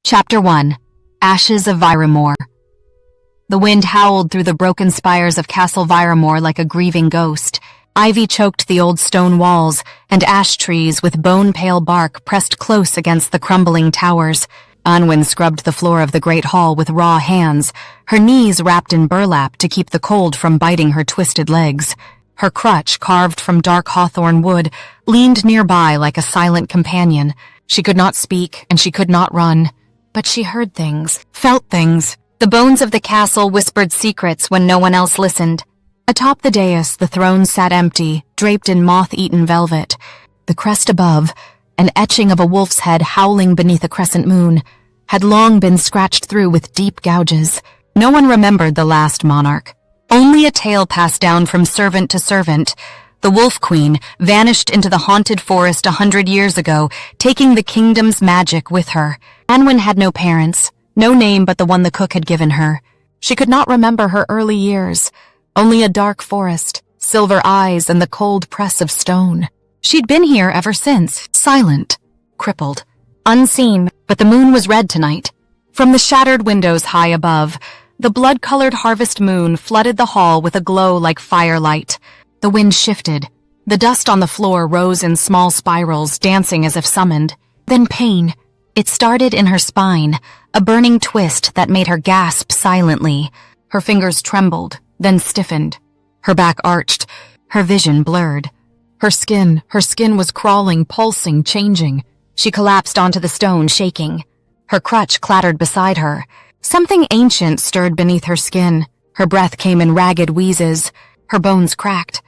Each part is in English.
Chapter 1. Ashes of Viremoor. The wind howled through the broken spires of Castle Viremoor like a grieving ghost. Ivy choked the old stone walls, and ash trees with bone-pale bark pressed close against the crumbling towers. Anwen scrubbed the floor of the great hall with raw hands, her knees wrapped in burlap to keep the cold from biting her twisted legs. Her crutch, carved from dark hawthorn wood, leaned nearby like a silent companion. She could not speak, and she could not run. But she heard things, felt things. The bones of the castle whispered secrets when no one else listened. Atop the dais, the throne sat empty, draped in moth-eaten velvet. The crest above, an etching of a wolf's head howling beneath a crescent moon, had long been scratched through with deep gouges. No one remembered the last monarch. Only a tale passed down from servant to servant. The Wolf Queen vanished into the haunted forest 100 years ago, taking the kingdom's magic with her. Anwen had no parents, no name but the one the cook had given her. She could not remember her early years, only a dark forest, silver eyes, and the cold press of stone. She'd been here ever since, silent, crippled, unseen, but the moon was red tonight. From the shattered windows high above, the blood-colored harvest moon flooded the hall with a glow like firelight. The wind shifted. The dust on the floor rose in small spirals, dancing as if summoned. Then pain. It started in her spine, a burning twist that made her gasp silently. Her fingers trembled, then stiffened. Her back arched, her vision blurred. Her skin was crawling, pulsing, changing. She collapsed onto the stone, shaking. Her crutch clattered beside her. Something ancient stirred beneath her skin. Her breath came in ragged wheezes. Her bones cracked.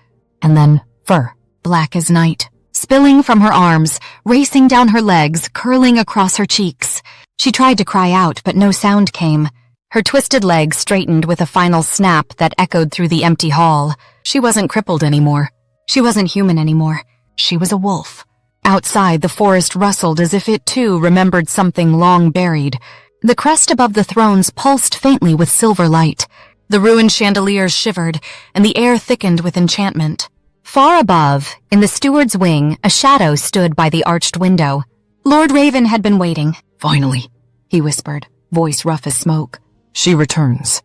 And then fur, black as night, spilling from her arms, racing down her legs, curling across her cheeks. She tried to cry out, but no sound came. Her twisted legs straightened with a final snap that echoed through the empty hall. She wasn't crippled anymore. She wasn't human anymore. She was a wolf. Outside, the forest rustled as if it too remembered something long buried. The crest above the thrones pulsed faintly with silver light. The ruined chandeliers shivered, and the air thickened with enchantment. Far above, in the steward's wing, a shadow stood by the arched window. Lord Ravyn had been waiting. "Finally," he whispered, voice rough as smoke. "She returns."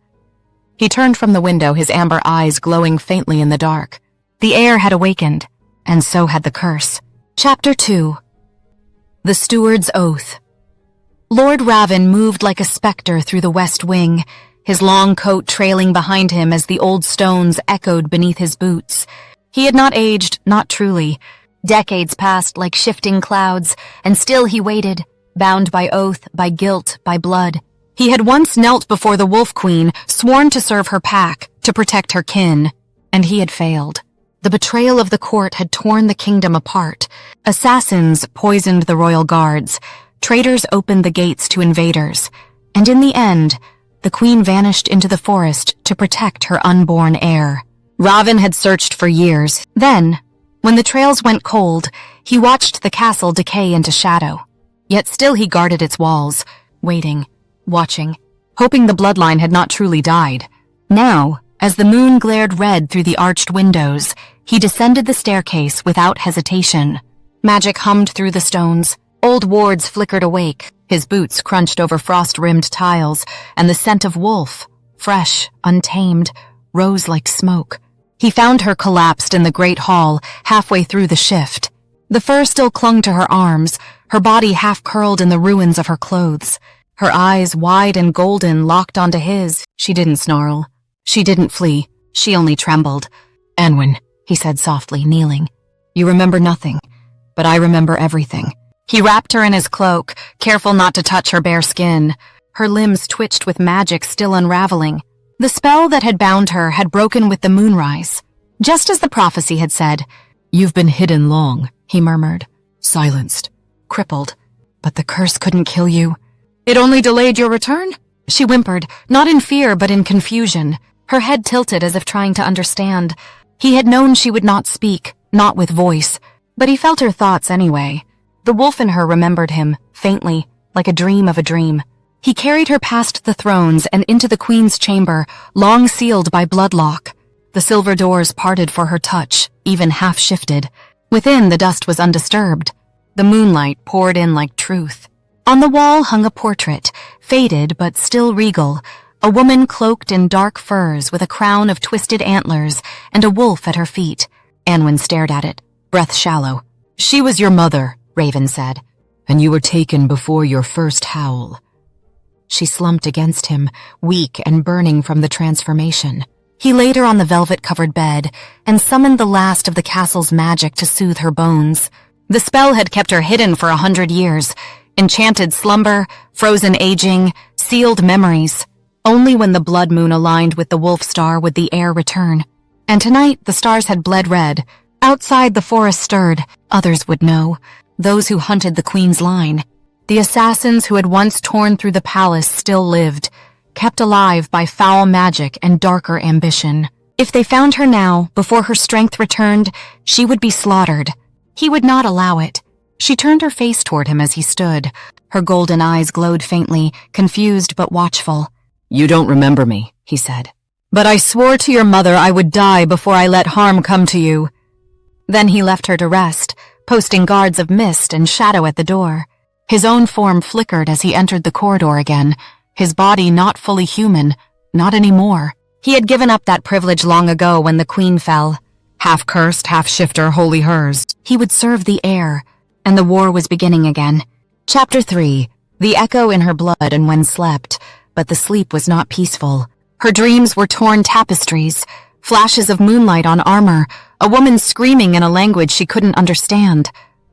He turned from the window, his amber eyes glowing faintly in the dark. The air had awakened, and so had the curse. Chapter 2. The Steward's Oath. Lord Ravyn moved like a specter through the west wing, his long coat trailing behind him as the old stones echoed beneath his boots. He had not aged, not truly. Decades passed like shifting clouds, and still he waited, bound by oath, by guilt, by blood. He had once knelt before the Wolf Queen, sworn to serve her pack, to protect her kin, and he had failed. The betrayal of the court had torn the kingdom apart. Assassins poisoned the royal guards. Traitors opened the gates to invaders. And in the end, the queen vanished into the forest to protect her unborn heir. Ravyn had searched for years. Then, when the trails went cold, he watched the castle decay into shadow. Yet still he guarded its walls, waiting, watching, hoping the bloodline had not truly died. Now, as the moon glared red through the arched windows, he descended the staircase without hesitation. Magic hummed through the stones. Old wards flickered awake, his boots crunched over frost-rimmed tiles, and the scent of wolf, fresh, untamed, rose like smoke. He found her collapsed in the great hall, halfway through the shift. The fur still clung to her arms, her body half-curled in the ruins of her clothes. Her eyes, wide and golden, locked onto his. She didn't snarl. She didn't flee. She only trembled. "Anwen," he said softly, kneeling. "You remember nothing, but I remember everything." He wrapped her in his cloak, careful not to touch her bare skin. Her limbs twitched with magic still unraveling. The spell that had bound her had broken with the moonrise. Just as the prophecy had said. "You've been hidden long," he murmured. "Silenced, crippled. But the curse couldn't kill you. It only delayed your return?" She whimpered, not in fear but in confusion. Her head tilted as if trying to understand. He had known she would not speak, not with voice. But he felt her thoughts anyway. The wolf in her remembered him, faintly, like a dream of a dream. He carried her past the thrones and into the queen's chamber, long sealed by bloodlock. The silver doors parted for her touch, even half-shifted. Within, the dust was undisturbed. The moonlight poured in like truth. On the wall hung a portrait, faded but still regal, a woman cloaked in dark furs with a crown of twisted antlers and a wolf at her feet. Anwen stared at it, breath shallow. She was your mother, Ravyn said, and you were taken before your first howl. She slumped against him, weak and burning from the transformation. He laid her on the velvet-covered bed and summoned the last of the castle's magic to soothe her bones. The spell had kept her hidden for 100 years. Enchanted slumber, frozen aging, sealed memories. Only when the blood moon aligned with the wolf star would the heir return. And tonight the stars had bled red. Outside the forest stirred. Others would know. Those who hunted the queen's line. The assassins who had once torn through the palace still lived, kept alive by foul magic and darker ambition. If they found her now, before her strength returned, she would be slaughtered. He would not allow it. She turned her face toward him as he stood. Her golden eyes glowed faintly, confused but watchful. You don't remember me, he said. But I swore to your mother I would die before I let harm come to you. Then he left her to rest, posting guards of mist and shadow at the door. His own form flickered as he entered the corridor again, his body not fully human, not anymore. He had given up that privilege long ago when the queen fell. Half cursed, half shifter, wholly hers. He would serve the heir, and the war was beginning again. Chapter 3. The echo in her blood Anwen slept, but the sleep was not peaceful. Her dreams were torn tapestries, flashes of moonlight on armor, a woman screaming in a language she couldn't understand,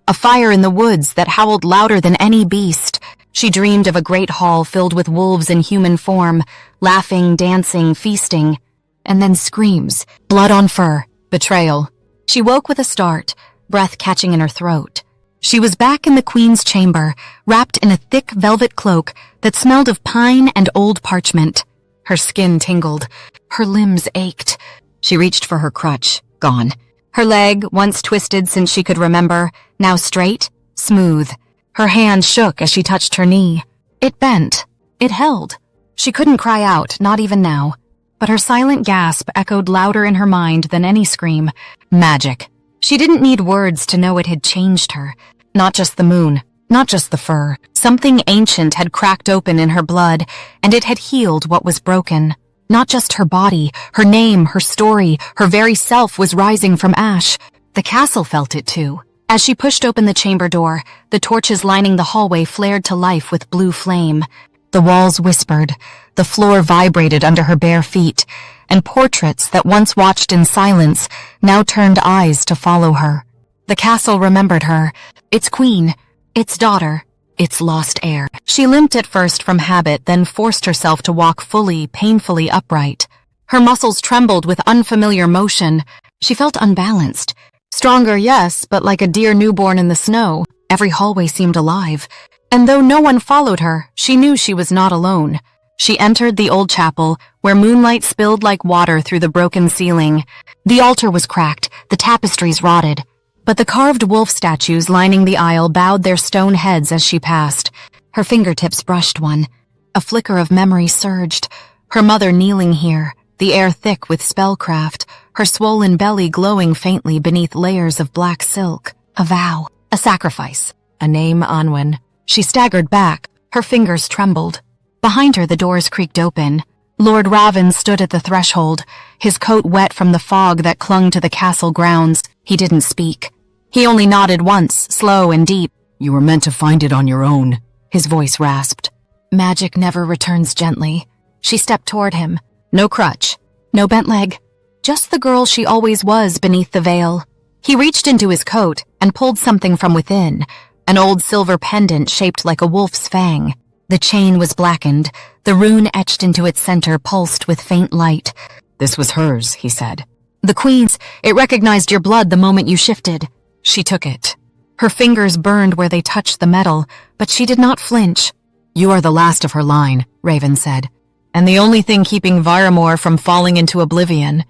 a fire in the woods that howled louder than any beast. She dreamed of a great hall filled with wolves in human form, laughing, dancing, feasting, and then screams, blood on fur, betrayal. She woke with a start, breath catching in her throat. She was back in the queen's chamber, wrapped in a thick velvet cloak that smelled of pine and old parchment. Her skin tingled. Her limbs ached. She reached for her crutch. Gone. Her leg, once twisted since she could remember, now straight, smooth. Her hand shook as she touched her knee. It bent. It held. She couldn't cry out, not even now. But her silent gasp echoed louder in her mind than any scream. Magic. She didn't need words to know it had changed her. Not just the moon, not just the fur. Something ancient had cracked open in her blood, and it had healed what was broken. Not just her body, her name, her story, her very self was rising from ash. The castle felt it too. As she pushed open the chamber door, the torches lining the hallway flared to life with blue flame. The walls whispered, the floor vibrated under her bare feet, and portraits that once watched in silence now turned eyes to follow her. The castle remembered her, its queen, its daughter, its lost heir. She limped at first from habit, then forced herself to walk fully, painfully upright. Her muscles trembled with unfamiliar motion. She felt unbalanced. Stronger, yes, but like a deer newborn in the snow. Every hallway seemed alive. And though no one followed her, she knew she was not alone. She entered the old chapel, where moonlight spilled like water through the broken ceiling. The altar was cracked, the tapestries rotted. But the carved wolf statues lining the aisle bowed their stone heads as she passed. Her fingertips brushed one. A flicker of memory surged. Her mother kneeling here, the air thick with spellcraft, her swollen belly glowing faintly beneath layers of black silk. A vow, a sacrifice, a name Anwen. She staggered back, her fingers trembled. Behind her the doors creaked open. Lord Ravyn stood at the threshold, his coat wet from the fog that clung to the castle grounds. He didn't speak. He only nodded once, slow and deep. You were meant to find it on your own, his voice rasped. Magic never returns gently. She stepped toward him. No crutch, no bent leg. Just the girl she always was beneath the veil. He reached into his coat and pulled something from within, an old silver pendant shaped like a wolf's fang. The chain was blackened, the rune etched into its center pulsed with faint light. This was hers, he said. The queen's. It recognized your blood the moment you shifted. She took it. Her fingers burned where they touched the metal, but she did not flinch. You are the last of her line, Ravyn said, and the only thing keeping Viremoor from falling into oblivion.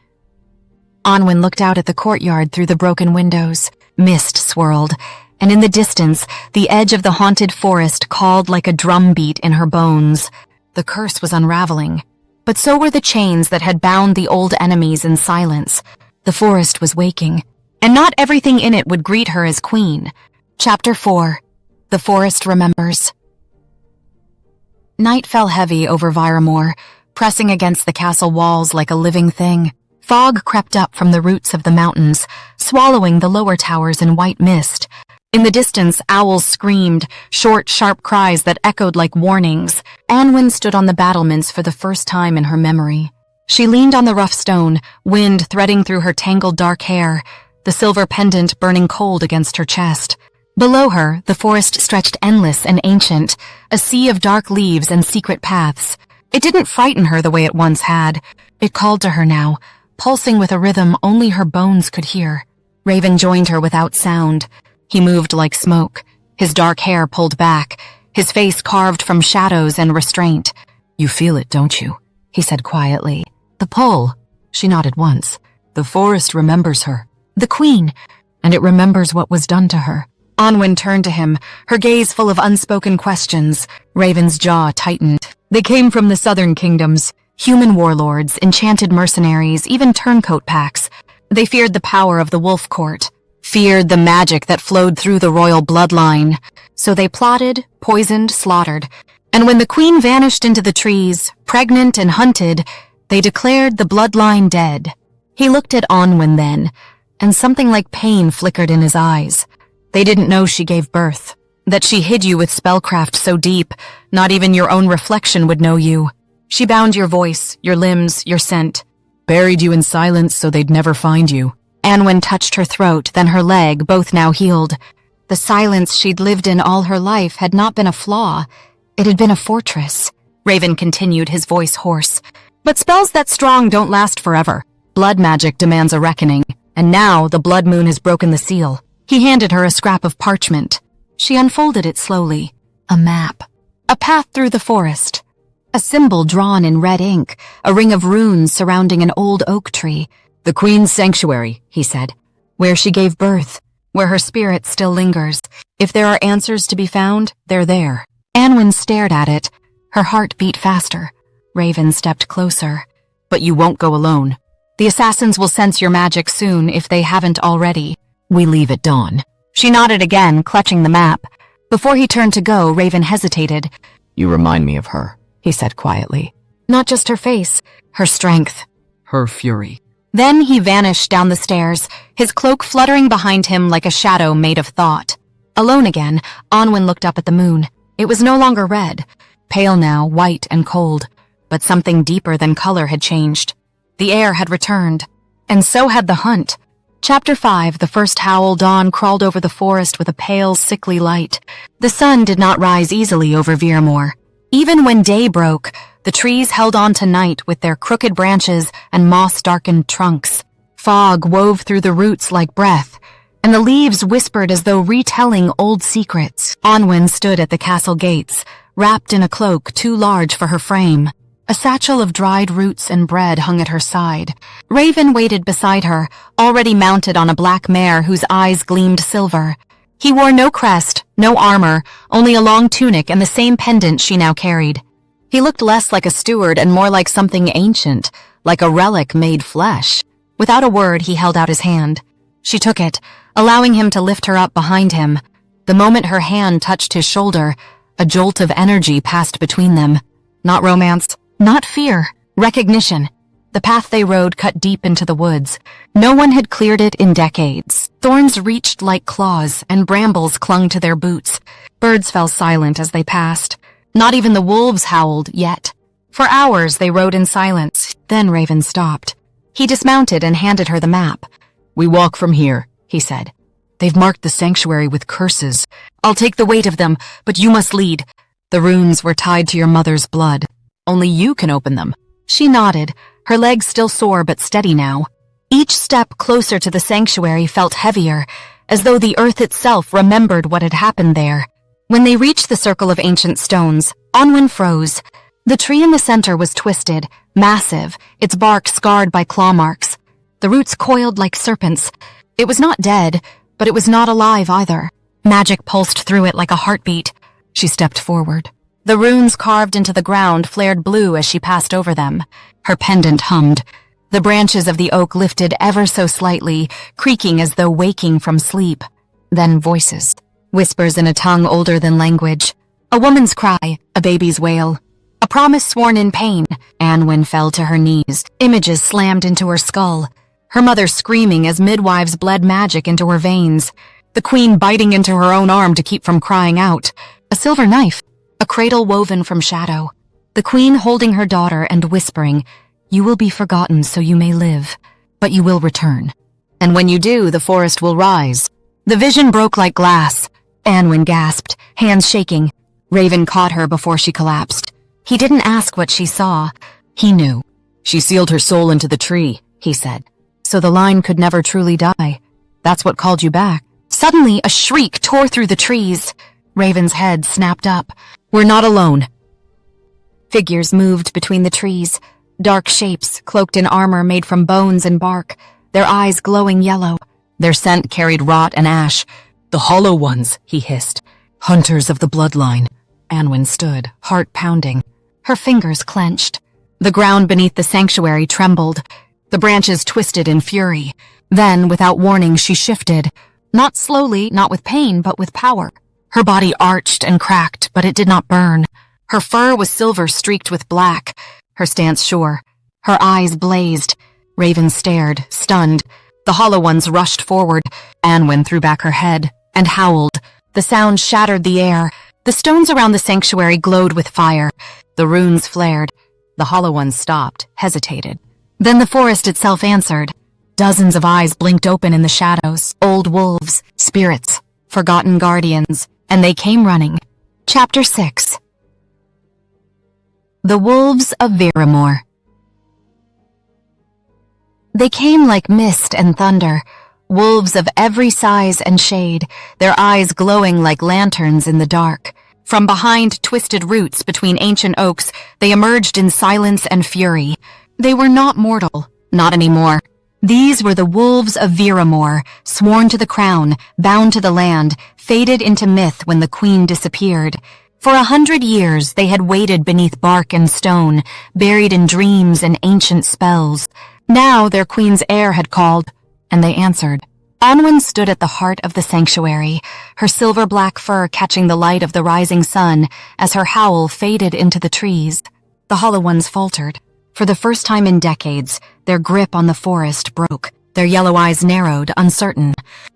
Anwen looked out at the courtyard through the broken windows. Mist swirled, and in the distance, the edge of the haunted forest called like a drumbeat in her bones. The curse was unraveling, but so were the chains that had bound the old enemies in silence. The forest was waking, and not everything in it would greet her as queen. Chapter 4. The Forest Remembers. Night fell heavy over Viremoor, pressing against the castle walls like a living thing. Fog crept up from the roots of the mountains, swallowing the lower towers in white mist. In the distance, owls screamed, short, sharp cries that echoed like warnings. Anwen stood on the battlements for the first time in her memory. She leaned on the rough stone, wind threading through her tangled dark hair, the silver pendant burning cold against her chest. Below her, the forest stretched endless and ancient, a sea of dark leaves and secret paths. It didn't frighten her the way it once had. It called to her now, pulsing with a rhythm only her bones could hear. Ravyn joined her without sound. He moved like smoke, his dark hair pulled back, his face carved from shadows and restraint. You feel it, don't you? He said quietly. The pull. She nodded once. The forest remembers her. The queen. And it remembers what was done to her. Anwen turned to him, her gaze full of unspoken questions. Ravyn's jaw tightened. They came from the southern kingdoms. Human warlords, enchanted mercenaries, even turncoat packs. They feared the power of the wolf court. Feared the magic that flowed through the royal bloodline. So they plotted, poisoned, slaughtered. And when the queen vanished into the trees, pregnant and hunted, they declared the bloodline dead. He looked at Anwen then, and something like pain flickered in his eyes. They didn't know she gave birth, that she hid you with spellcraft so deep, not even your own reflection would know you. She bound your voice, your limbs, your scent. Buried you in silence so they'd never find you. Anwen touched her throat, then her leg, both now healed. The silence she'd lived in all her life had not been a flaw. It had been a fortress. Ravyn continued, his voice hoarse. But spells that strong don't last forever. Blood magic demands a reckoning, and now the blood moon has broken the seal. He handed her a scrap of parchment. She unfolded it slowly. A map. A path through the forest. A symbol drawn in red ink, a ring of runes surrounding an old oak tree. The Queen's sanctuary, he said. Where she gave birth, where her spirit still lingers. If there are answers to be found, they're there. Anwen stared at it. Her heart beat faster. Ravyn stepped closer. But you won't go alone. The assassins will sense your magic soon if they haven't already. We leave at dawn. She nodded again, clutching the map. Before he turned to go, Ravyn hesitated. You remind me of her, he said quietly. Not just her face, her strength. Her fury. Then he vanished down the stairs, his cloak fluttering behind him like a shadow made of thought. Alone again, Anwen looked up at the moon. It was no longer red, pale now, white and cold, but something deeper than color had changed. The air had returned, and so had the hunt. Chapter 5, the first howl dawn crawled over the forest with a pale, sickly light. The sun did not rise easily over Viremoor. Even when day broke, the trees held on to night with their crooked branches and moss-darkened trunks. Fog wove through the roots like breath, and the leaves whispered as though retelling old secrets. Anwen stood at the castle gates, wrapped in a cloak too large for her frame. A satchel of dried roots and bread hung at her side. Ravyn waited beside her, already mounted on a black mare whose eyes gleamed silver. He wore no crest, no armor, only a long tunic and the same pendant she now carried. He looked less like a steward and more like something ancient, like a relic made flesh. Without a word, he held out his hand. She took it, allowing him to lift her up behind him. The moment her hand touched his shoulder, a jolt of energy passed between them. Not romance. Not fear, recognition. The path they rode cut deep into the woods. No one had cleared it in decades. Thorns reached like claws, and brambles clung to their boots. Birds fell silent as they passed. Not even the wolves howled yet. For hours they rode in silence. Then Ravyn stopped. He dismounted and handed her the map. We walk from here, he said. They've marked the sanctuary with curses. I'll take the weight of them, but you must lead. The runes were tied to your mother's blood. Only you can open them. She nodded, her legs still sore but steady now. Each step closer to the sanctuary felt heavier, as though the earth itself remembered what had happened there. When they reached the circle of ancient stones, Anwen froze. The tree in the center was twisted, massive, its bark scarred by claw marks. The roots coiled like serpents. It was not dead, but it was not alive either. Magic pulsed through it like a heartbeat. She stepped forward. The runes carved into the ground flared blue as she passed over them. Her pendant hummed. The branches of the oak lifted ever so slightly, creaking as though waking from sleep. Then voices. Whispers in a tongue older than language. A woman's cry, a baby's wail. promise sworn in pain. Anwen fell to her knees. Images slammed into her skull. Her mother screaming as midwives bled magic into her veins. The queen biting into her own arm to keep from crying out. A silver knife. A cradle woven from shadow. The queen holding her daughter and whispering, "You will be forgotten so you may live, but you will return. And when you do, the forest will rise." The vision broke like glass. Anwen gasped, hands shaking. Ravyn caught her before she collapsed. He didn't ask what she saw. He knew. "She sealed her soul into the tree," he said. "So the line could never truly die. That's what called you back." Suddenly, a shriek tore through the trees. Ravyn's head snapped up. "We're not alone." Figures moved between the trees. Dark shapes, cloaked in armor made from bones and bark, their eyes glowing yellow. Their scent carried rot and ash. "The Hollow Ones," he hissed. "Hunters of the bloodline." Anwen stood, heart pounding. Her fingers clenched. The ground beneath the sanctuary trembled. The branches twisted in fury. Then, without warning, she shifted. Not slowly, not with pain, but with power. Her body arched and cracked, but it did not burn. Her fur was silver streaked with black. Her stance sure. Her eyes blazed. Ravyn stared, stunned. The Hollow Ones rushed forward. Anwen threw back her head and howled. The sound shattered the air. The stones around the sanctuary glowed with fire. The runes flared. The Hollow Ones stopped, hesitated. Then the forest itself answered. Dozens of eyes blinked open in the shadows. Old wolves, spirits, forgotten guardians, and they came running. Chapter 6. The Wolves of Viremoor. They came like mist and thunder, wolves of every size and shade, their eyes glowing like lanterns in the dark. From behind twisted roots between ancient oaks, they emerged in silence and fury. They were not mortal, not anymore. These were the wolves of Viremoor, sworn to the crown, bound to the land, faded into myth when the queen disappeared. For 100 years they had waited beneath bark and stone, buried in dreams and ancient spells. Now their queen's heir had called, and they answered. Anwen stood at the heart of the sanctuary, her silver-black fur catching the light of the rising sun as her howl faded into the trees. The Hollow Ones faltered. For the first time in decades, their grip on the forest broke. Their yellow eyes narrowed, uncertain.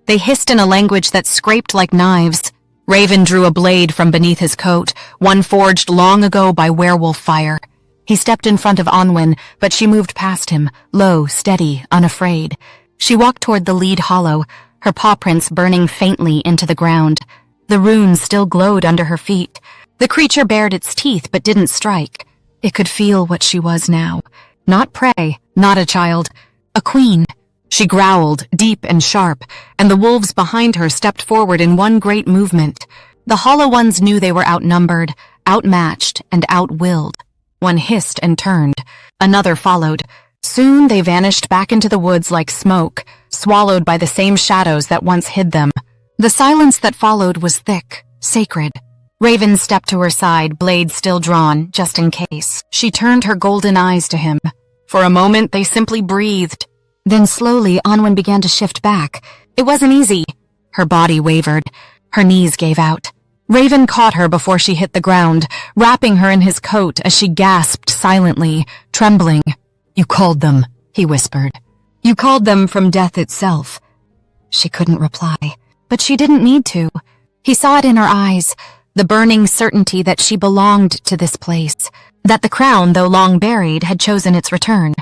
They hissed in a language that scraped like knives. Ravyn drew a blade from beneath his coat, one forged long ago by werewolf fire. He stepped in front of Anwen, but she moved past him, low, steady, unafraid. She walked toward the lead hollow, her paw prints burning faintly into the ground. The runes still glowed under her feet. The creature bared its teeth but didn't strike. It could feel what she was now. Not prey, not a child. A queen. She growled, deep and sharp, and the wolves behind her stepped forward in one great movement. The Hollow Ones knew they were outnumbered, outmatched, and outwilled. One hissed and turned. Another followed. Soon they vanished back into the woods like smoke, swallowed by the same shadows that once hid them. The silence that followed was thick, sacred. Ravyn stepped to her side, blade still drawn, just in case. She turned her golden eyes to him. For a moment, they simply breathed. Then slowly, Anwen began to shift back. It wasn't easy. Her body wavered. Her knees gave out. Ravyn caught her before she hit the ground, wrapping her in his coat as she gasped silently, trembling. "You called them," he whispered. "You called them from death itself." She couldn't reply, but she didn't need to. He saw it in her eyes, the burning certainty that she belonged to this place, that the crown, though long buried, had chosen its return.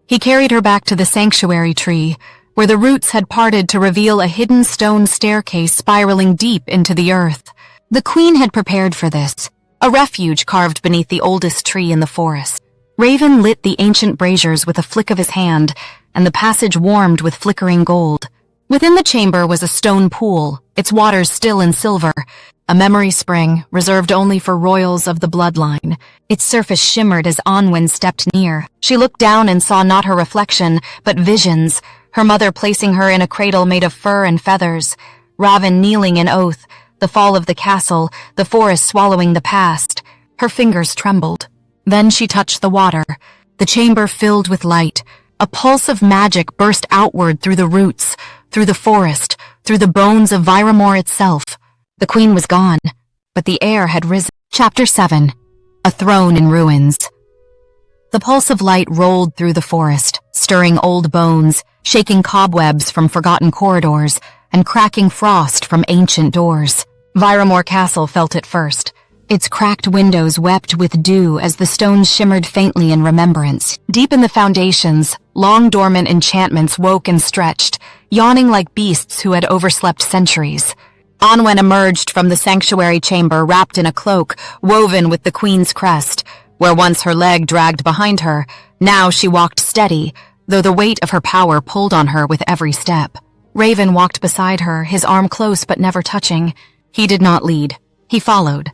He carried her back to the sanctuary tree, where the roots had parted to reveal a hidden stone staircase spiraling deep into the earth. The queen had prepared for this, a refuge carved beneath the oldest tree in the forest. Ravyn lit the ancient braziers with a flick of his hand, and the passage warmed with flickering gold. Within the chamber was a stone pool, its waters still in silver, a memory spring reserved only for royals of the bloodline. Its surface shimmered as Anwen stepped near. She looked down and saw not her reflection, but visions, her mother placing her in a cradle made of fur and feathers, Ravyn kneeling in oath, the fall of the castle, the forest swallowing the past. Her fingers trembled. Then she touched the water. The chamber filled with light. A pulse of magic burst outward through the roots, through the forest, through the bones of Viremoor itself. The queen was gone, but the air had risen. Chapter 7. a throne in ruins. The pulse of light rolled through the forest, stirring old bones, shaking cobwebs from forgotten corridors, and cracking frost from ancient doors. Viremoor Castle felt it first. Its cracked windows wept with dew as the stones shimmered faintly in remembrance. Deep in the foundations, long-dormant enchantments woke and stretched, yawning like beasts who had overslept centuries. Anwen emerged from the sanctuary chamber wrapped in a cloak woven with the queen's crest. Where once her leg dragged behind her, now she walked steady, though the weight of her power pulled on her with every step. Ravyn walked beside her, his arm close but never touching. He did not lead. He followed.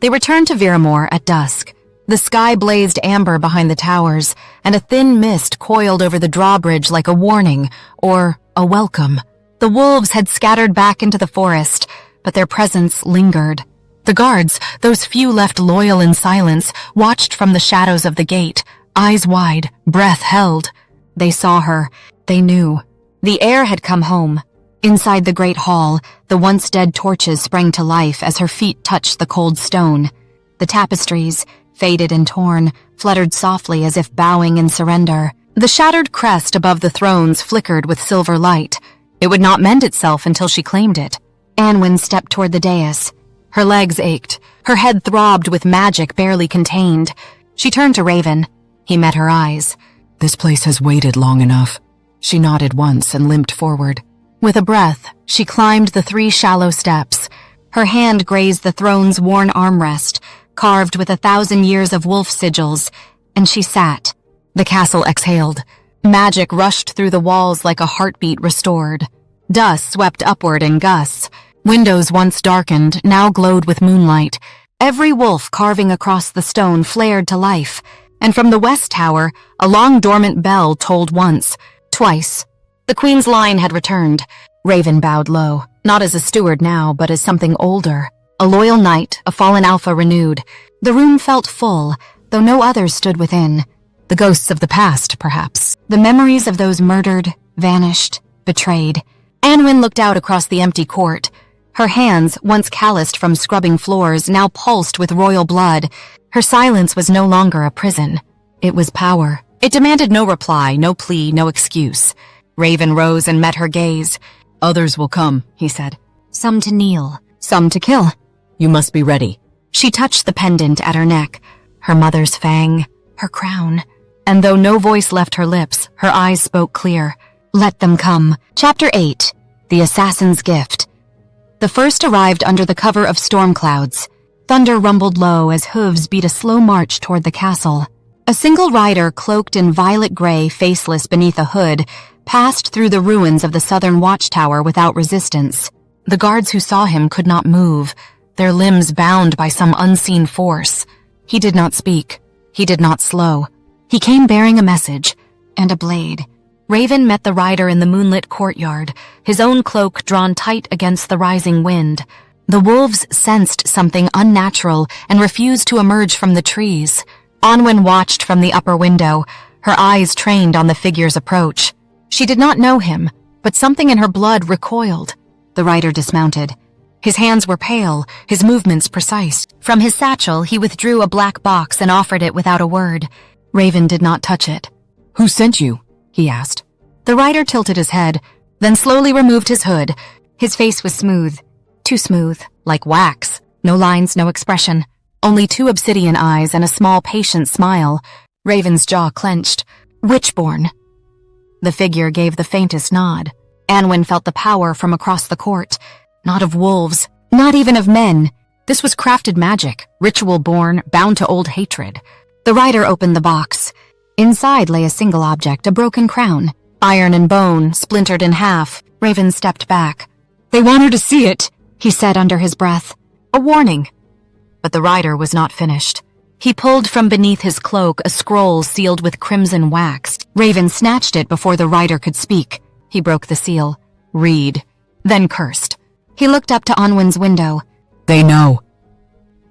They returned to Viremoor at dusk. The sky blazed amber behind the towers, and a thin mist coiled over the drawbridge like a warning, or a welcome. The wolves had scattered back into the forest, but their presence lingered. The guards, those few left loyal in silence, watched from the shadows of the gate, eyes wide, breath held. They saw her. They knew. The heir had come home. Inside the great hall, the once dead torches sprang to life as her feet touched the cold stone. The tapestries, faded and torn, fluttered softly as if bowing in surrender. The shattered crest above the thrones flickered with silver light. It would not mend itself until she claimed it. Anwen stepped toward the dais. Her legs ached. Her head throbbed with magic barely contained. She turned to Ravyn. He met her eyes. This place has waited long enough. She nodded once and limped forward. With a breath, she climbed the 3 shallow steps. Her hand grazed the throne's worn armrest, carved with 1,000 years of wolf sigils, and she sat. The castle exhaled. Magic rushed through the walls like a heartbeat restored. Dust swept upward in gusts. Windows once darkened, now glowed with moonlight. Every wolf carving across the stone flared to life, and from the west tower, a long dormant bell tolled once, twice. The queen's line had returned. Ravyn bowed low, not as a steward now, but as something older. A loyal knight, a fallen alpha renewed. The room felt full, though no others stood within. The ghosts of the past, perhaps. The memories of those murdered, vanished, betrayed. Anwen looked out across the empty court. Her hands, once calloused from scrubbing floors, now pulsed with royal blood. Her silence was no longer a prison. It was power. It demanded no reply, no plea, no excuse. Ravyn rose and met her gaze. Others will come, he said. Some to kneel, some to kill. You must be ready. She touched the pendant at her neck, her mother's fang, her crown. And though no voice left her lips, her eyes spoke clear. Let them come. Chapter 8. The Assassin's Gift. The first arrived under the cover of storm clouds. Thunder rumbled low as hooves beat a slow march toward the castle. A single rider cloaked in violet gray, faceless beneath a hood, passed through the ruins of the southern watchtower without resistance. The guards who saw him could not move, their limbs bound by some unseen force. He did not speak. He did not slow. He came bearing a message and a blade. Ravyn met the rider in the moonlit courtyard, his own cloak drawn tight against the rising wind. The wolves sensed something unnatural and refused to emerge from the trees. Anwen watched from the upper window, her eyes trained on the figure's approach. She did not know him, but something in her blood recoiled. The rider dismounted. His hands were pale, his movements precise. From his satchel, he withdrew a black box and offered it without a word. Ravyn did not touch it. Who sent you? He asked. The rider tilted his head, then slowly removed his hood. His face was smooth. Too smooth, like wax. No lines, no expression. Only 2 obsidian eyes and a small, patient smile. Ravyn's jaw clenched. Witchborn. The figure gave the faintest nod. Anwen felt the power from across the court. Not of wolves, not even of men. This was crafted magic, ritual-born, bound to old hatred. The rider opened the box. Inside lay a single object, a broken crown. Iron and bone, splintered in half. Ravyn stepped back. "They want her to see it," he said under his breath. A warning. But the rider was not finished. He pulled from beneath his cloak a scroll sealed with crimson wax. Ravyn snatched it before the rider could speak. He broke the seal. "Read," then cursed. He looked up to Anwen's window. "They know."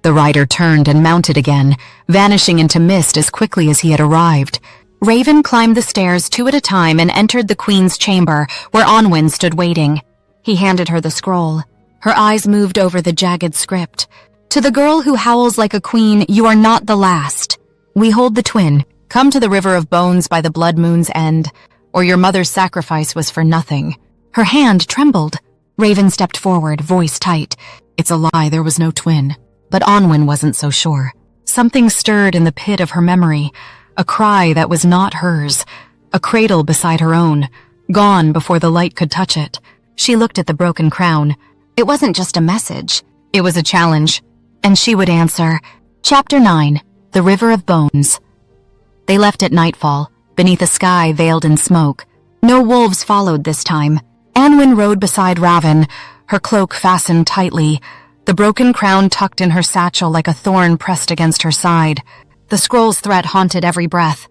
The rider turned and mounted again, vanishing into mist as quickly as he had arrived. Ravyn climbed the stairs 2 at a time and entered the queen's chamber, where Anwen stood waiting. He handed her the scroll. Her eyes moved over the jagged script. To the girl who howls like a queen, you are not the last. We hold the twin. Come to the river of bones by the blood moon's end, or your mother's sacrifice was for nothing. Her hand trembled. Ravyn stepped forward, voice tight. It's a lie, there was no twin. But Anwen wasn't so sure. Something stirred in the pit of her memory, a cry that was not hers, a cradle beside her own, gone before the light could touch it. She looked at the broken crown. It wasn't just a message. It was a challenge. And she would answer. Chapter 9, The River of Bones. They left at nightfall, beneath a sky veiled in smoke. No wolves followed this time. Anwen rode beside Ravyn, her cloak fastened tightly, the broken crown tucked in her satchel like a thorn pressed against her side. The scroll's threat haunted every breath.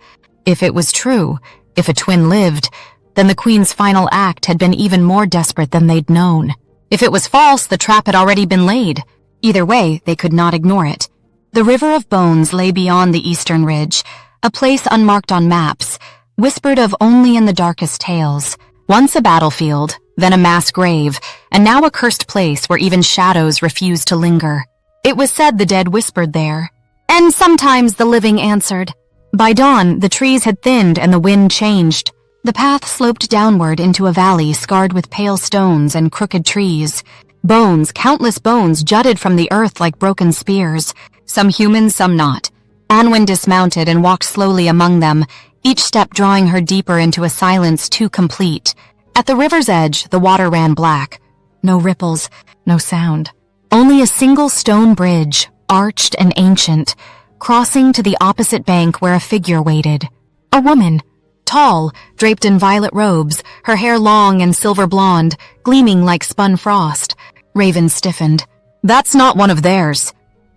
If it was true, if a twin lived, then the queen's final act had been even more desperate than they'd known. If it was false, the trap had already been laid. Either way, they could not ignore it. The River of Bones lay beyond the eastern ridge, a place unmarked on maps, whispered of only in the darkest tales. Once a battlefield, then a mass grave, and now a cursed place where even shadows refused to linger. It was said the dead whispered there, and sometimes the living answered. By dawn, the trees had thinned and the wind changed. The path sloped downward into a valley scarred with pale stones and crooked trees. Bones, countless bones, jutted from the earth like broken spears, some human, some not. Anwen dismounted and walked slowly among them, each step drawing her deeper into a silence too complete. At the river's edge, the water ran black. No ripples, no sound. Only a single stone bridge, arched and ancient, crossing to the opposite bank where a figure waited. A woman. Tall, draped in violet robes, her hair long and silver blonde, gleaming like spun frost. Ravyn stiffened. That's not one of theirs.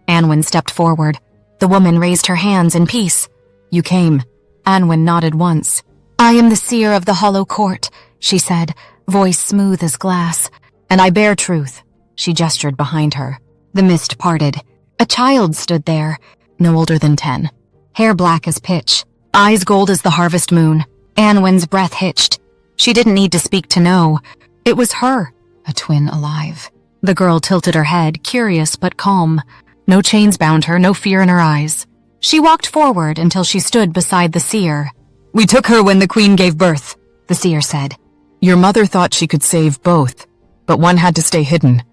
Anwen stepped forward. The woman raised her hands in peace. You came. Anwen nodded once. I am the seer of the Hollow Court, she said, voice smooth as glass. And I bear truth. She gestured behind her. The mist parted. A child stood there, no older than 10. Hair black as pitch. Eyes gold as the harvest moon. Anwen's breath hitched. She didn't need to speak to know. It was her, a twin alive. The girl tilted her head, curious but calm. No chains bound her, no fear in her eyes. She walked forward until she stood beside the seer. We took her when the queen gave birth, the seer said. Your mother thought she could save both, but one had to stay hidden,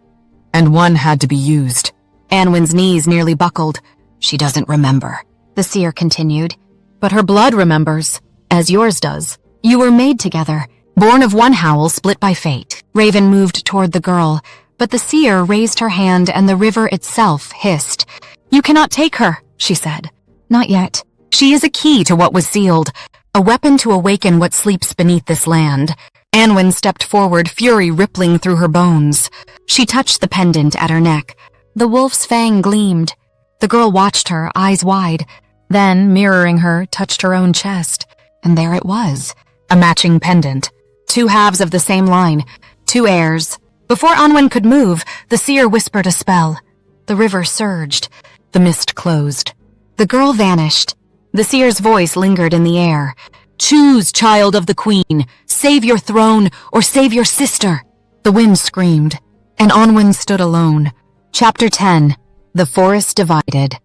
and one had to be used. Anwen's knees nearly buckled. She doesn't remember, the seer continued. But her blood remembers, as yours does. You were made together, born of one howl, split by fate. Ravyn moved toward the girl, but the seer raised her hand and the river itself hissed. You cannot take her, she said. Not yet. She is a key to what was sealed, a weapon to awaken what sleeps beneath this land. Anwen stepped forward, fury rippling through her bones. She touched the pendant at her neck. The wolf's fang gleamed. The girl watched her, eyes wide. Then, mirroring her, touched her own chest. And there it was. A matching pendant. Two halves of the same line. Two heirs. Before Anwen could move, the seer whispered a spell. The river surged. The mist closed. The girl vanished. The seer's voice lingered in the air. Choose, child of the queen. Save your throne or save your sister. The wind screamed. And Anwen stood alone. Chapter 10. The Forest Divided.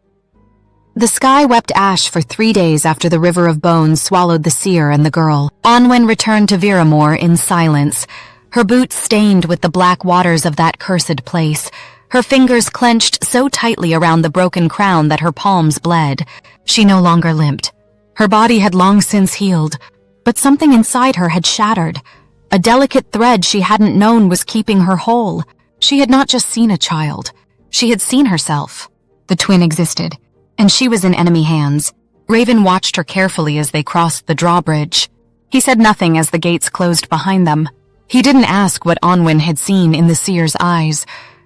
The sky wept ash for 3 days after the River of Bones swallowed the seer and the girl. Anwen returned to Viremoor in silence, her boots stained with the black waters of that cursed place, her fingers clenched so tightly around the broken crown that her palms bled. She no longer limped. Her body had long since healed, but something inside her had shattered. A delicate thread she hadn't known was keeping her whole. She had not just seen a child. She had seen herself. The twin existed, and she was in enemy hands. Ravyn watched her carefully as they crossed the drawbridge. He said nothing as the gates closed behind them. He didn't ask what Anwen had seen in the seer's eyes,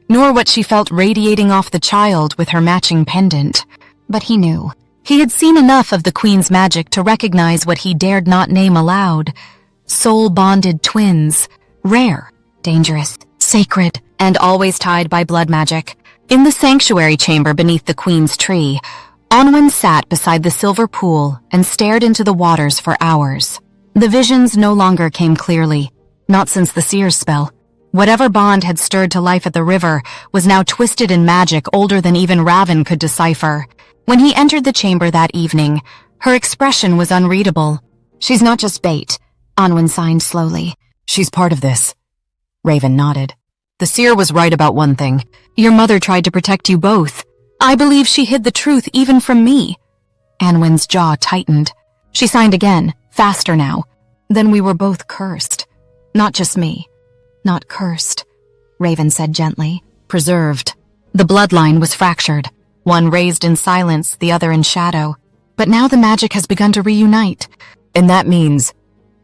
nor what she felt radiating off the child with her matching pendant. But he knew. He had seen enough of the queen's magic to recognize what he dared not name aloud. Soul-bonded twins. Rare, dangerous, sacred, and always tied by blood magic. In the sanctuary chamber beneath the queen's tree, Anwen sat beside the silver pool and stared into the waters for hours. The visions no longer came clearly, not since the seer's spell. Whatever bond had stirred to life at the river was now twisted in magic older than even Ravyn could decipher. When he entered the chamber that evening, her expression was unreadable. "She's not just bait," Anwen signed slowly. "She's part of this." Ravyn nodded. "The seer was right about one thing. "Your mother tried to protect you both. I believe she hid the truth even from me." Anwen's jaw tightened. She signed again, faster now. "Then we were both cursed. Not just me. Not cursed," Ravyn said gently. "Preserved." The bloodline was fractured, one raised in silence, the other in shadow. But now the magic has begun to reunite. "And that means—"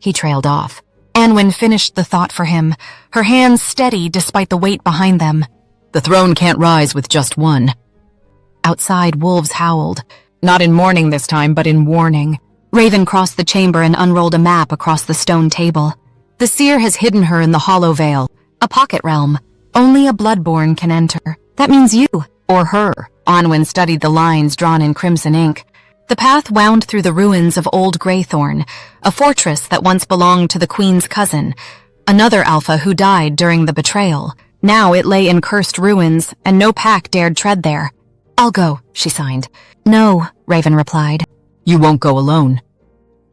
He trailed off. Anwen finished the thought for him, her hands steady despite the weight behind them. "The throne can't rise with just one." Outside, wolves howled. Not in mourning this time, but in warning. Ravyn crossed the chamber and unrolled a map across the stone table. "The seer has hidden her in the Hollow Vale, a pocket realm. Only a bloodborn can enter. That means you, or her." Anwen studied the lines drawn in crimson ink. The path wound through the ruins of Old Greythorn, a fortress that once belonged to the Queen's cousin, another alpha who died during the betrayal. Now it lay in cursed ruins, and no pack dared tread there. "I'll go," she signed. "No," Ravyn replied. "You won't go alone."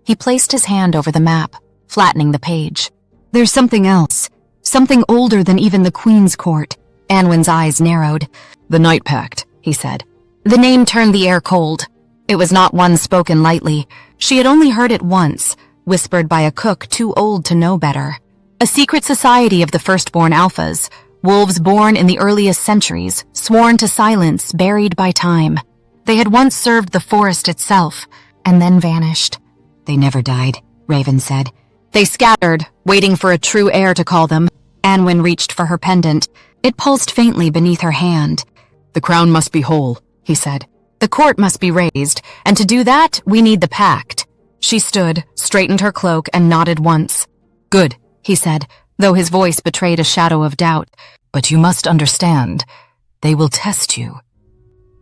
He placed his hand over the map, flattening the page. "There's something else, something older than even the Queen's court." Anwen's eyes narrowed. "The Night Pact," he said. The name turned the air cold. It was not one spoken lightly. She had only heard it once, whispered by a cook too old to know better. A secret society of the firstborn alphas, wolves born in the earliest centuries, sworn to silence, buried by time. They had once served the forest itself, and then vanished. "They never died," Ravyn said. "They scattered, waiting for a true heir to call them." Anwen reached for her pendant. It pulsed faintly beneath her hand. "The crown must be whole," he said. "The court must be raised, and to do that, we need the pact." She stood, straightened her cloak, and nodded once. "Good," he said, though his voice betrayed a shadow of doubt. "But you must understand, they will test you."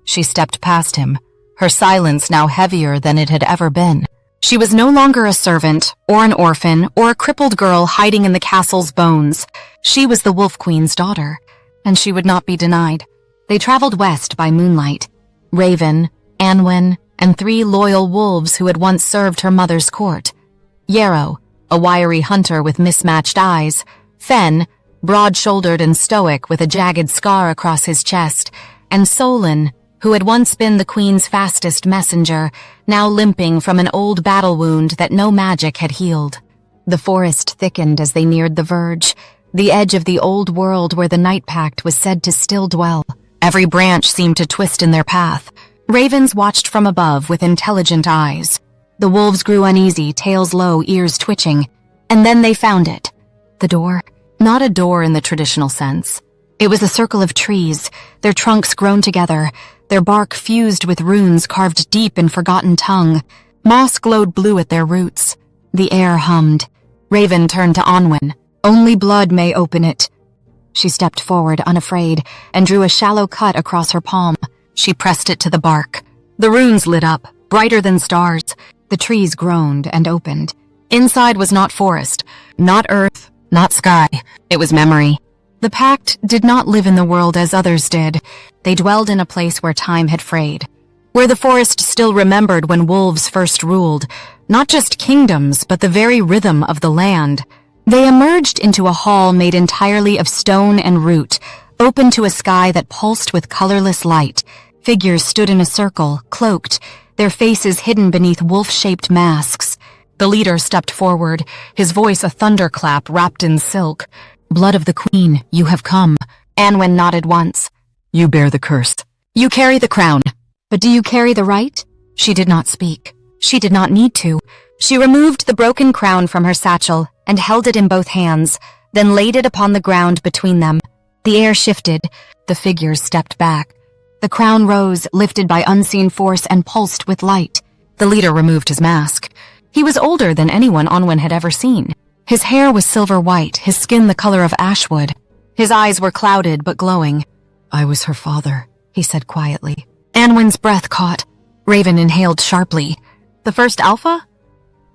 She stepped past him, her silence now heavier than it had ever been. She was no longer a servant, or an orphan, or a crippled girl hiding in the castle's bones. She was the Wolf Queen's daughter, and she would not be denied. They traveled west by moonlight. Ravyn, Anwen, and 3 loyal wolves who had once served her mother's court. Yarrow, a wiry hunter with mismatched eyes. Fen, broad-shouldered and stoic with a jagged scar across his chest. And Solon, who had once been the Queen's fastest messenger, now limping from an old battle wound that no magic had healed. The forest thickened as they neared the verge, the edge of the old world where the Night Pact was said to still dwell. Every branch seemed to twist in their path. Ravens watched from above with intelligent eyes. The wolves grew uneasy, tails low, ears twitching. And then they found it. The door. Not a door in the traditional sense. It was a circle of trees, their trunks grown together, their bark fused with runes carved deep in forgotten tongue. Moss glowed blue at their roots. The air hummed. Ravyn turned to Anwen. "Only blood may open it." She stepped forward, unafraid, and drew a shallow cut across her palm. She pressed it to the bark. The runes lit up, brighter than stars. The trees groaned and opened. Inside was not forest, not earth, not sky. It was memory. The pact did not live in the world as others did. They dwelled in a place where time had frayed, where the forest still remembered when wolves first ruled, not just kingdoms, but the very rhythm of the land. They emerged into a hall made entirely of stone and root, open to a sky that pulsed with colorless light. Figures stood in a circle, cloaked, their faces hidden beneath wolf-shaped masks. The leader stepped forward, his voice a thunderclap wrapped in silk. "Blood of the Queen, you have come." Anwen nodded once. "You bear the curse." "You carry the crown. But do you carry the right?" She did not speak. She did not need to. She removed the broken crown from her satchel and held it in both hands, then laid it upon the ground between them. The air shifted. The figures stepped back. The crown rose, lifted by unseen force, and pulsed with light. The leader removed his mask. He was older than anyone Anwen had ever seen. His hair was silver white, his skin the color of ashwood. His eyes were clouded but glowing. "I was her father," he said quietly. Anwen's breath caught. Ravyn inhaled sharply. "The first alpha?"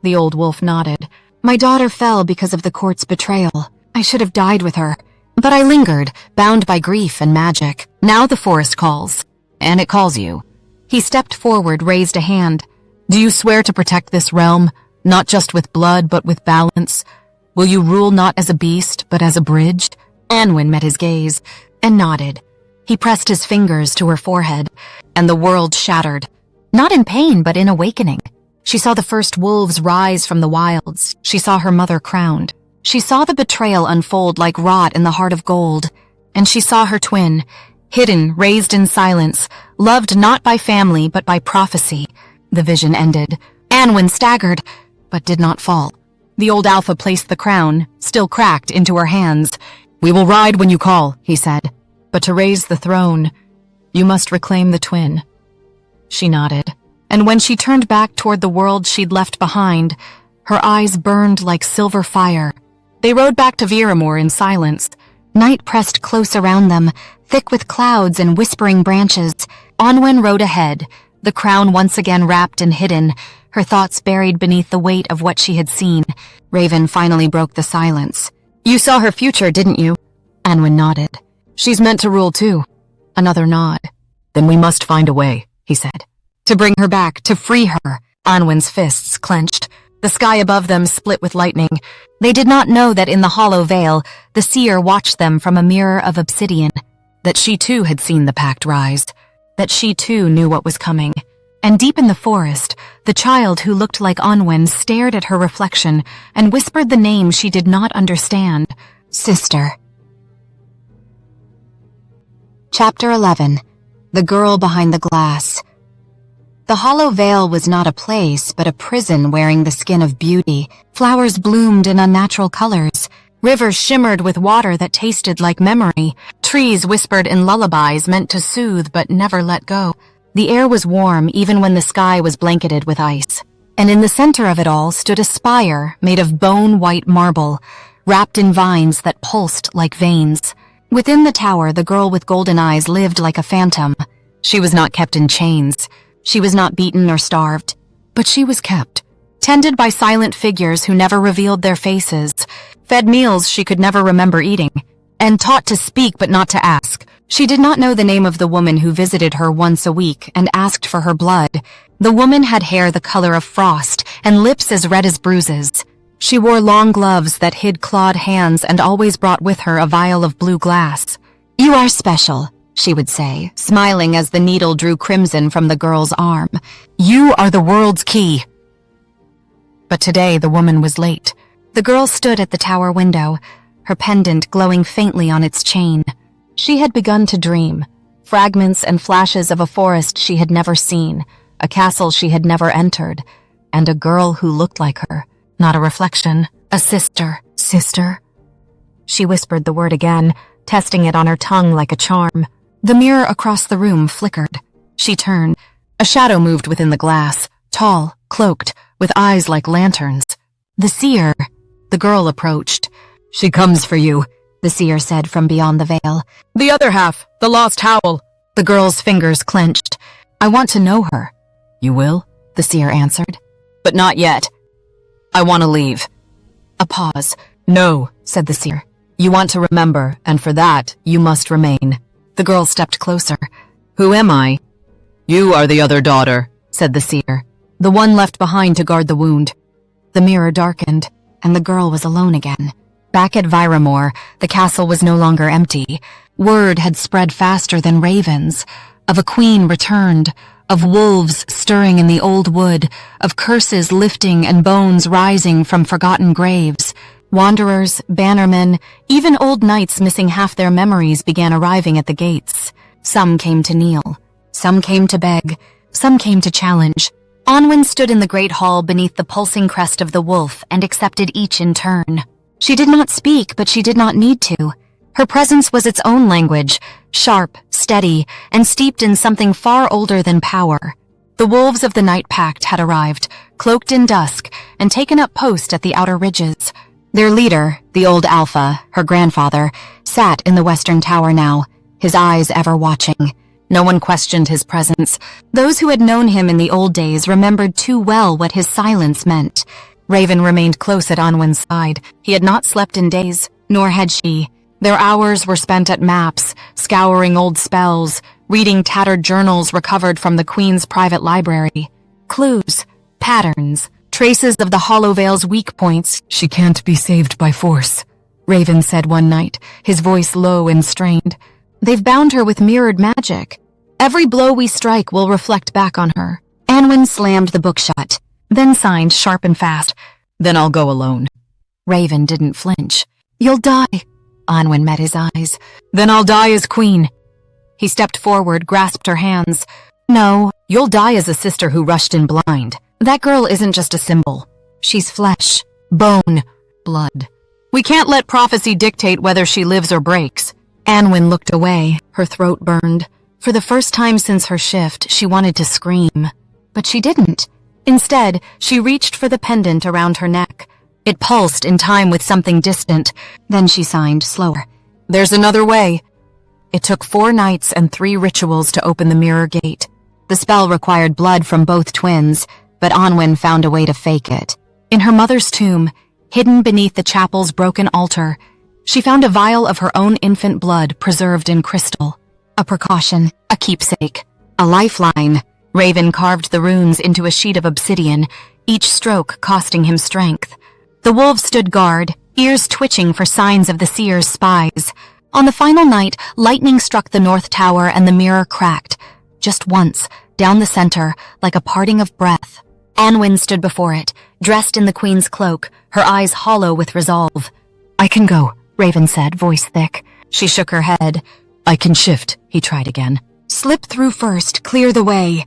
The old wolf nodded. "My daughter fell because of the court's betrayal. I should have died with her. But I lingered, bound by grief and magic. Now the forest calls. And it calls you. He stepped forward, raised a hand. Do you swear to protect this realm, not just with blood, but with balance? Will you rule not as a beast, but as a bridge? Anwen met his gaze and nodded. He pressed his fingers to her forehead, and the world shattered. Not in pain, but in awakening. She saw the first wolves rise from the wilds. She saw her mother crowned. She saw the betrayal unfold like rot in the heart of gold. And she saw her twin, hidden, raised in silence, loved not by family, but by prophecy. The vision ended. Anwen staggered, but did not fall. The old alpha placed the crown, still cracked, into her hands. We will ride when you call, he said. But to raise the throne, you must reclaim the twin. She nodded, and when she turned back toward the world she'd left behind, her eyes burned like silver fire. They rode back to Viremoor in silence. Night pressed close around them, thick with clouds and whispering branches. Anwen rode ahead, the crown once again wrapped and hidden, her thoughts buried beneath the weight of what she had seen. Ravyn finally broke the silence. You saw her future, didn't you? Anwen nodded. She's meant to rule too. Another nod. Then we must find a way, he said. To bring her back, to free her. Anwen's fists clenched. The sky above them split with lightning. They did not know that in the hollow veil, the seer watched them from a mirror of obsidian. That she too had seen the pact rise. That she too knew what was coming. And deep in the forest, the child who looked like Anwen stared at her reflection and whispered the name she did not understand. Sister. Chapter 11. The Girl Behind the Glass. The hollow veil was not a place, but a prison wearing the skin of beauty. Flowers bloomed in unnatural colors. Rivers shimmered with water that tasted like memory. Trees whispered in lullabies meant to soothe but never let go. The air was warm even when the sky was blanketed with ice. And in the center of it all stood a spire made of bone-white marble, wrapped in vines that pulsed like veins. Within the tower, the girl with golden eyes lived like a phantom. She was not kept in chains. She was not beaten or starved, but she was kept, tended by silent figures who never revealed their faces, fed meals she could never remember eating, and taught to speak but not to ask. She did not know the name of the woman who visited her once a week and asked for her blood. The woman had hair the color of frost and lips as red as bruises. She wore long gloves that hid clawed hands and always brought with her a vial of blue glass. You are special, she would say, smiling as the needle drew crimson from the girl's arm. You are the world's key. But today the woman was late. The girl stood at the tower window, her pendant glowing faintly on its chain. She had begun to dream, fragments and flashes of a forest she had never seen, a castle she had never entered, and a girl who looked like her, not a reflection, a sister. Sister? She whispered the word again, testing it on her tongue like a charm. The mirror across the room flickered. She turned. A shadow moved within the glass, tall, cloaked, with eyes like lanterns. The seer. The girl approached. She comes for you, the seer said from beyond the veil. The other half, the lost howl. The girl's fingers clenched. I want to know her. You will, the seer answered. But not yet. I want to leave. A pause. No, said the seer. You want to remember, and for that, you must remain. The girl stepped closer. Who am I? You are the other daughter, said the seer. The one left behind to guard the wound. The mirror darkened, and the girl was alone again. Back at Viremoor, the castle was no longer empty. Word had spread faster than ravens. Of a queen returned, of wolves stirring in the old wood, of curses lifting and bones rising from forgotten graves. Wanderers, bannermen, even old knights missing half their memories began arriving at the gates. Some came to kneel. Some came to beg. Some came to challenge. Anwen stood in the great hall beneath the pulsing crest of the wolf and accepted each in turn. She did not speak, but she did not need to. Her presence was its own language, sharp, steady, and steeped in something far older than power. The wolves of the Night Pact had arrived, cloaked in dusk, and taken up post at the outer ridges. Their leader, the old Alpha, her grandfather, sat in the western tower now, his eyes ever watching. No one questioned his presence. Those who had known him in the old days remembered too well what his silence meant. Ravyn remained close at Anwen's side. He had not slept in days, nor had she. Their hours were spent at maps, scouring old spells, reading tattered journals recovered from the Queen's private library. Clues, patterns, traces of the Hollow Vale's weak points. "She can't be saved by force," Ravyn said one night, his voice low and strained. "They've bound her with mirrored magic. Every blow we strike will reflect back on her." Anwen slammed the book shut, then signed sharp and fast. "Then I'll go alone." Ravyn didn't flinch. "You'll die." Anwen met his eyes. "Then I'll die as queen." He stepped forward, grasped her hands. "No, you'll die as a sister who rushed in blind. That girl isn't just a symbol. She's flesh, Bone, blood. We can't let prophecy dictate whether she lives or breaks." Anwen looked away, her throat burned. For the first time since her shift, she wanted to scream. But she didn't. Instead, she reached for the pendant around her neck. It pulsed in time with something distant. Then she signed slower. "There's another way." It took 4 nights and 3 rituals to open the mirror gate. The spell required blood from both twins, but Anwen found a way to fake it. In her mother's tomb, hidden beneath the chapel's broken altar, she found a vial of her own infant blood preserved in crystal. A precaution, a keepsake, a lifeline. Ravyn carved the runes into a sheet of obsidian, each stroke costing him strength. The wolves stood guard, ears twitching for signs of the seer's spies. On the final night, lightning struck the north tower and the mirror cracked. Just once, down the center, like a parting of breath. Anwen stood before it, dressed in the Queen's cloak, her eyes hollow with resolve. "I can go," Ravyn said, voice thick. She shook her head. "I can shift," he tried again. "Slip through first, clear the way."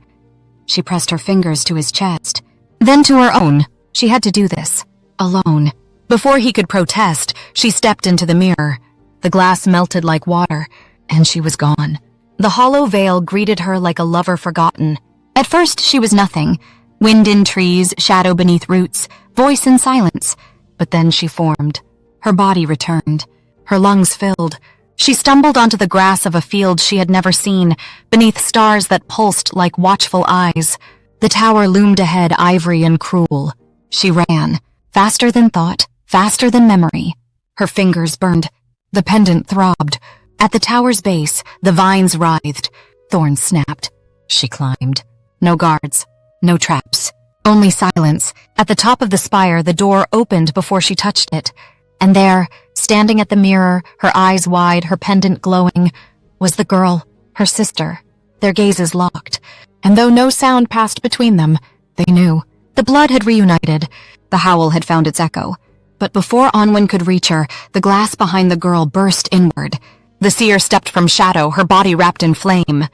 She pressed her fingers to his chest, then to her own. She had to do this, alone. Before he could protest, she stepped into the mirror. The glass melted like water, and she was gone. The hollow veil greeted her like a lover forgotten. At first, she was nothing. Wind in trees, shadow beneath roots, voice in silence. But then she formed. Her body returned. Her lungs filled. She stumbled onto the grass of a field she had never seen, beneath stars that pulsed like watchful eyes. The tower loomed ahead, ivory and cruel. She ran, faster than thought, faster than memory. Her fingers burned. The pendant throbbed. At the tower's base, the vines writhed. Thorns snapped. She climbed. No guards. No traps. Only silence. At the top of the spire, the door opened before she touched it. And there, standing at the mirror, her eyes wide, her pendant glowing, was the girl, her sister. Their gazes locked. And though no sound passed between them, they knew. The blood had reunited. The howl had found its echo. But before Anwen could reach her, the glass behind the girl burst inward. The seer stepped from shadow, her body wrapped in flame,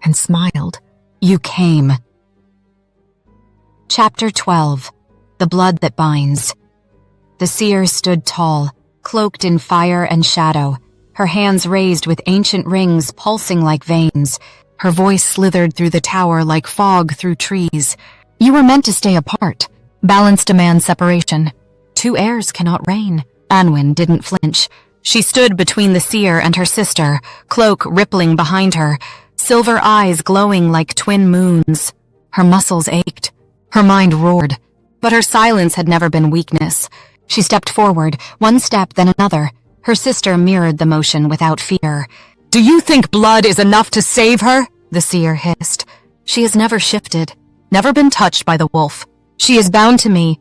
and smiled. "You came." Chapter 12. The Blood That Binds. The seer stood tall, cloaked in fire and shadow, her hands raised with ancient rings pulsing like veins. Her voice slithered through the tower like fog through trees. "You were meant to stay apart. Balance demands separation. 2 heirs cannot reign." Anwen didn't flinch. She stood between the seer and her sister, cloak rippling behind her, silver eyes glowing like twin moons. Her muscles ached. Her mind roared. But her silence had never been weakness. She stepped forward, one step then another. Her sister mirrored the motion without fear. "Do you think blood is enough to save her?" The seer hissed. "She has never shifted, never been touched by the wolf. She is bound to me."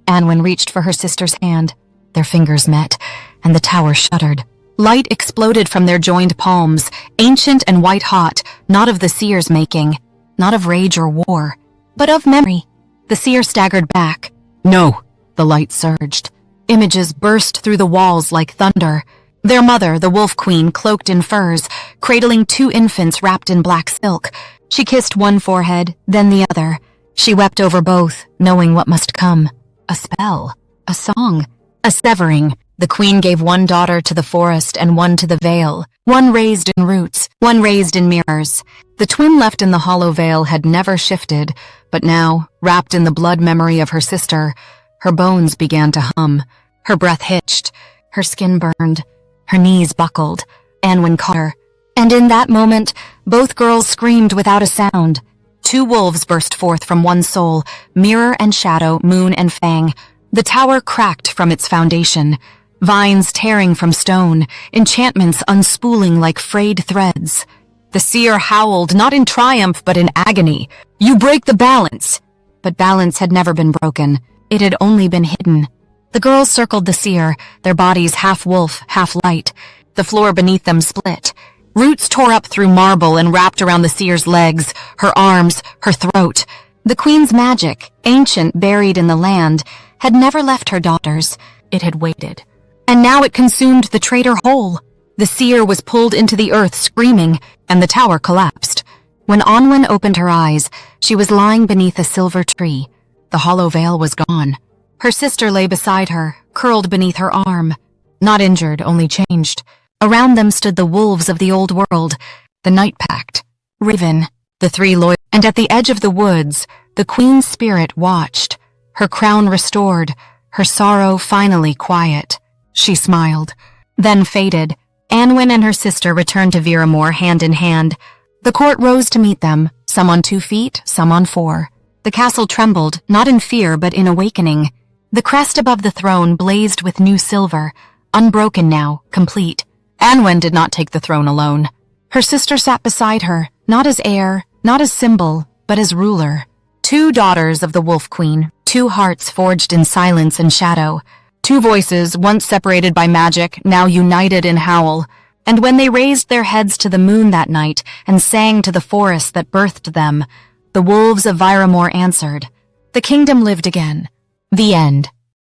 Anwen reached for her sister's hand. Their fingers met, and the tower shuddered. Light exploded from their joined palms, ancient and white-hot, not of the seer's making, not of rage or war, but of memory. The seer staggered back. "No." The light surged. Images burst through the walls like thunder. Their mother, the Wolf Queen, cloaked in furs, cradling 2 infants wrapped in black silk. She kissed one forehead, then the other. She wept over both, knowing what must come. A spell. A song. A severing. The queen gave one daughter to the forest and one to the vale. One raised in roots, one raised in mirrors. The twin left in the hollow veil had never shifted, but now, wrapped in the blood memory of her sister, her bones began to hum. Her breath hitched. Her skin burned. Her knees buckled. Anwen caught her. And in that moment, both girls screamed without a sound. 2 wolves burst forth from one soul, mirror and shadow, moon and fang. The tower cracked from its foundation. vines tearing from stone, enchantments unspooling like frayed threads. The seer howled, not in triumph but in agony. "You break the balance!" But balance had never been broken. It had only been hidden. The girls circled the seer, their bodies half wolf, half light. The floor beneath them split. Roots tore up through marble and wrapped around the seer's legs, her arms, her throat. The queen's magic, ancient, buried in the land, had never left her daughters. It had waited. And now it consumed the traitor whole. The seer was pulled into the earth screaming, and the tower collapsed. When Anwen opened her eyes, she was lying beneath a silver tree. The hollow veil was gone. Her sister lay beside her, curled beneath her arm. Not injured, only changed. Around them stood the wolves of the old world, the Night Pact, Ravyn, the three loyal. And at the edge of the woods, the queen's spirit watched, her crown restored, her sorrow finally quiet. She smiled, then faded. Anwen and her sister returned to Viremoor hand in hand. The court rose to meet them, some on 2 feet, some on 4. The castle trembled, not in fear but in awakening. The crest above the throne blazed with new silver, unbroken now, complete. Anwen did not take the throne alone. Her sister sat beside her, not as heir, not as symbol, but as ruler. 2 daughters of the Wolf Queen, 2 hearts forged in silence and shadow. 2 voices, once separated by magic, now united in howl. And when they raised their heads to the moon that night and sang to the forest that birthed them, the wolves of Viremoor answered. The kingdom lived again. The end.